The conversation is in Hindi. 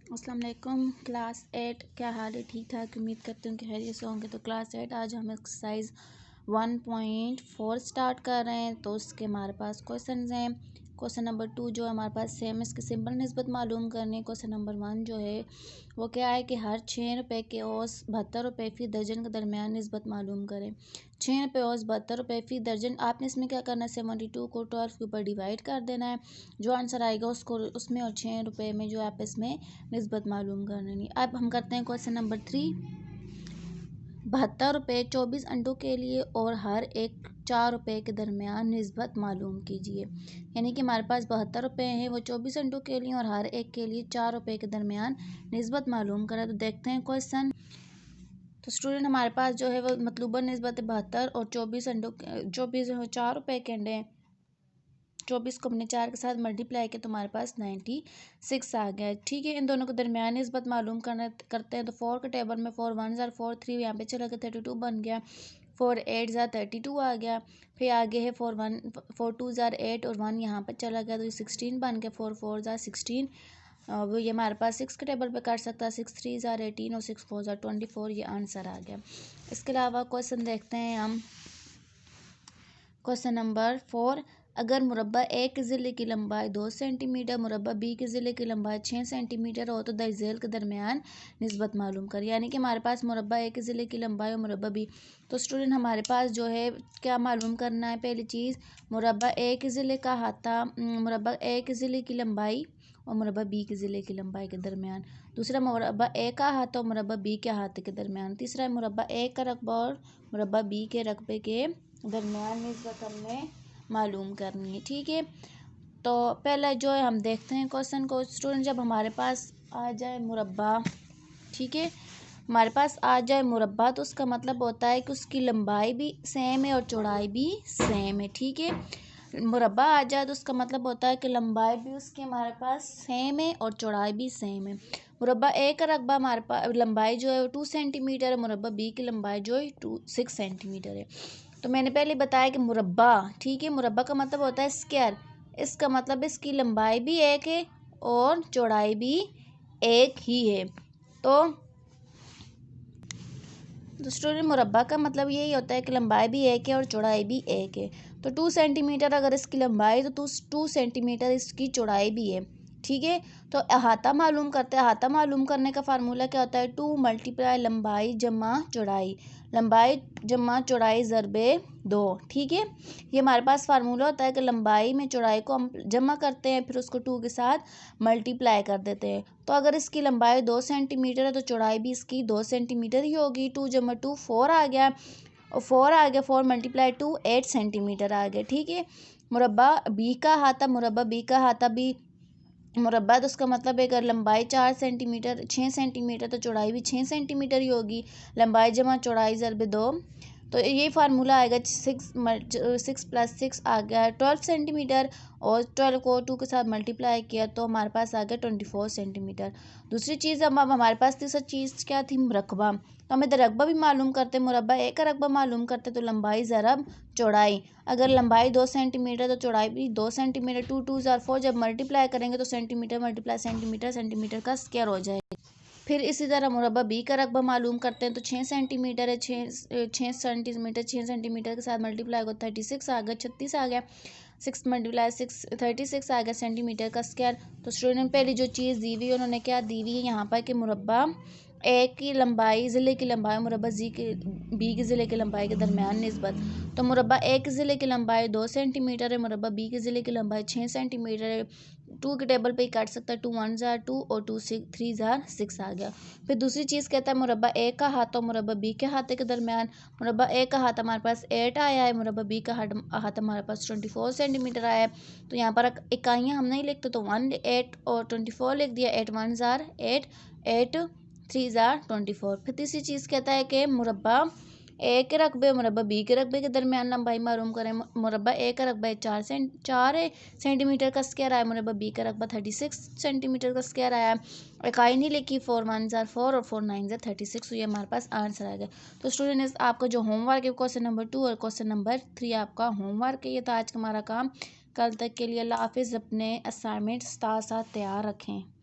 अस्सलाम वालेकुम क्लास 8 क्या हाल है। ठीक ठाक, उम्मीद करती हूँ कि खैरियत से होंगे। तो क्लास 8 आज हम एक्सरसाइज 1.4 स्टार्ट कर रहे हैं। तो उसके हमारे पास क्वेश्चन हैं। क्वेश्चन नंबर 2 जो हमारे पास सेम, इसकी सिंपल निस्बत मालूम करनी है। क्वेश्चन नंबर 1 जो है वो क्या है कि हर 6 रुपये के औस 72 रुपये फ़ी दर्जन के दरमियान निस्बत मालूम करें। 6 रुपये औस 72 रुपये फ़ी दर्जन। आपने इसमें क्या करना है, 72 को 12 के ऊपर डिवाइड कर देना है। जो आंसर आएगा उसको उसमें और 6 रुपये में जो आप इसमें निस्बत मालूम करनी। अब हम करते हैं क्वेश्चन नंबर 3। 72 रुपये 24 अंडों के लिए और हर एक 4 रुपये के दरमियान निस्बत मालूम कीजिए। यानी कि हमारे पास 72 रुपये हैं, वो 24 अंडों के लिए और हर एक के लिए 4 रुपये के दरमियान निस्बत मालूम करें। तो देखते हैं क्वेश्चन। तो स्टूडेंट हमारे पास जो है वो मतलूबा निस्बत 72 और 24 अंडों 24 4 रुपये के अंडे हैं। 24 को हमने 4 के साथ मल्टीप्लाई किया तो हमारे पास 96 आ गया। ठीक है, इन दोनों के दरमियान निस्बत मालूम करते हैं। तो 4 के टेबल में 4 1 ज़ार 4 3 यहाँ पे चला गया 32 बन गया। 4 8 ज़ार 32 आ गया। फिर आगे है 4 2 ज़ार 8 और 1 यहाँ पे चला गया तो ये 16 बन गया। 4 4 ज़ार 16। अब ये हमारे पास 6 के टेबल पे कर सकता है। 6 3 ज़ार 18 और 6 4 ज़ार 24, ये आंसर आ गया। इसके अलावा क्वेश्चन देखते हैं हम। क्वेश्चन नंबर 4, अगर मुरब्बा ए के ज़िले की लंबाई 2 सेंटीमीटर, मुरब्बा बी के ज़िले की लंबाई 6 सेंटीमीटर हो तो दर्जेल के दरमियान निस्बत मालूम कर। यानी कि हमारे पास मुरब्बा ए के ज़िले की लंबाई और मुरब्बा बी। तो स्टूडेंट हमारे पास जो है क्या मालूम करना है। पहली चीज़ मुरब्बा ए के ज़िले का हाथा, मुरब्बा ए के ज़िले की लंबाई और मुरब्बा बी के ज़िले की लंबाई के दरमियान। दूसरा मुरब्बा ए का हाथा और मुरब्बा बी के हाथे के दरमियान। तीसरा मुरब्बा ए का रकबा और मुरब्बा बी के रकबे के दरमियान निस्बत हमने मालूम करनी है। ठीक है, तो पहले जो है हम देखते हैं क्वेश्चन को। स्टूडेंट जब हमारे पास आ जाए मुरब्बा, ठीक है, हमारे पास आ जाए मुरब्बा तो उसका मतलब होता है कि उसकी लंबाई भी सेम है और चौड़ाई भी सेम है। ठीक है, मुरब्बा आ जाए तो उसका मतलब होता है कि लंबाई भी उसकी हमारे पास सेम है और चौड़ाई भी सेम है। मुरब्बा ए का रकबा हमारे पास लंबाई जो है 2 सेंटीमीटर है, मुरब्बा बी की लंबाई जो है 6 सेंटीमीटर है। तो मैंने पहले बताया कि मुरब्बा, ठीक है, मुरब्बा का मतलब होता है स्क्वायर। इसका मतलब इसकी लंबाई भी एक है और चौड़ाई भी एक ही है। तो स्टूडेंट मुरब्बा का मतलब यही होता है कि लंबाई भी एक है और चौड़ाई भी एक है। तो 2 सेंटीमीटर अगर इसकी लंबाई तो 2 सेंटीमीटर इसकी चौड़ाई भी है। ठीक है, तो अहाता मालूम करते हैं। अहाता मालूम करने का फार्मूला क्या होता है, 2 मल्टीप्लाई लंबाई जमा चौड़ाई, लंबाई जमा चौड़ाई ज़रबे 2। ठीक है, ये हमारे पास फार्मूला होता है कि लंबाई में चौड़ाई को हम जमा करते हैं फिर उसको 2 के साथ मल्टीप्लाई कर देते हैं। तो अगर इसकी लंबाई 2 सेंटीमीटर है तो चौड़ाई भी इसकी 2 सेंटीमीटर ही होगी। 2 जमा 2 4 आ गया और 4 आ गया, 4 मल्टीप्लाई 2 8 सेंटीमीटर आ गया। ठीक है, मुरब्बा बी का हाथा, मुरब्बा बी का हाथा भी मुरब्बा तो उसका मतलब है अगर लंबाई 4 सेंटीमीटर 6 सेंटीमीटर तो चौड़ाई भी 6 सेंटीमीटर ही होगी। लंबाई जमा चौड़ाई ज़रबे 2, तो ये फार्मूला आएगा 6 प्लस 6 आ गया 12 सेंटीमीटर और 12 को 2 के साथ मल्टीप्लाई किया तो हमारे पास आ गया 24 सेंटीमीटर। दूसरी चीज़ अब हमारे पास तीसरी चीज़ क्या थी, रकबा। तो हमें रकबा भी मालूम करते, मुरब्बा ए का रकबा मालूम करते तो लंबाई ज़रब चौड़ाई। अगर लंबाई 2 सेंटीमीटर तो चौड़ाई भी 2 सेंटीमीटर। 2 2 ज़ार 4 जब मल्टीप्लाई करेंगे तो सेंटीमीटर मल्टीप्लाई सेंटीमीटर, सेंटीमीटर का स्क्वायर हो जाएगा। फिर इसी तरह मुरब्बा बी का रकबा मालूम करते हैं तो 6 सेंटीमीटर है, 6 सेंटीमीटर 6 सेंटीमीटर के साथ मल्टीप्लाई को 36 आ गया, 36 आ गया। 6 मल्टीप्लाई 6 36 आ गया सेंटीमीटर का स्क्वायर। तो स्टूडेंट पहली जो चीज़ दी हुई है उन्होंने क्या दी हुई है यहाँ पर कि मुरब्बा ए की लंबाई ज़िले की लंबाई मुरब्बा बी की ज़िले की लंबाई के दरमियान निस्बत। तो मुरब्बा ए के ज़िले की लंबाई 2 सेंटीमीटर है, मुरब्बा बी के ज़िले की लंबाई 6 सेंटीमीटर है। 2 के टेबल पे ही काट सकता है, 2 1 ज़ार 2 और 2 3 ज़ार 6 आ गया। फिर दूसरी चीज़ कहता है मुरब्बा ए का हाथ और मुरब्बा बी के हाथे के दरमियान। मुरब्बा ए का हाथ हमारे पास 8 आया है, मुरब्बा बी का हाथ हमारे पास 24 सेंटीमीटर आया है। तो यहाँ पर इकाइयाँ हम नहीं लिखते तो 1 8 और 24 लिख दिया। 8 1 ज़ार 8 8 3 ज़ार 24। फिर तीसरी चीज़ कहता है कि मुरब्बा ए के रकबे मुरब्बा बी के रकबे के दरमियान लंबाई मालूम करें। मुरब्बा ए का रकबा 4 सेंटीमीटर का स्क्वायर आया, मुरब्बा बी का रकबा 36 सेंटीमीटर का स्क्वायर आया। इकाई नहीं लिखी, 4 1 ज़ार 4 और 4 9 ज़ार 36, तो ये हमारे पास आंसर आ गया। तो स्टूडेंट आपका जो होमवर्क है क्वेश्चन नंबर 2 और क्वेश्चन नंबर 3 आपका होमवर्क है। ये था आज का हमारा काम। कल तक के लिए अल्लाह हाफिज़। अपने असाइनमेंट साथ साथ तैयार रखें।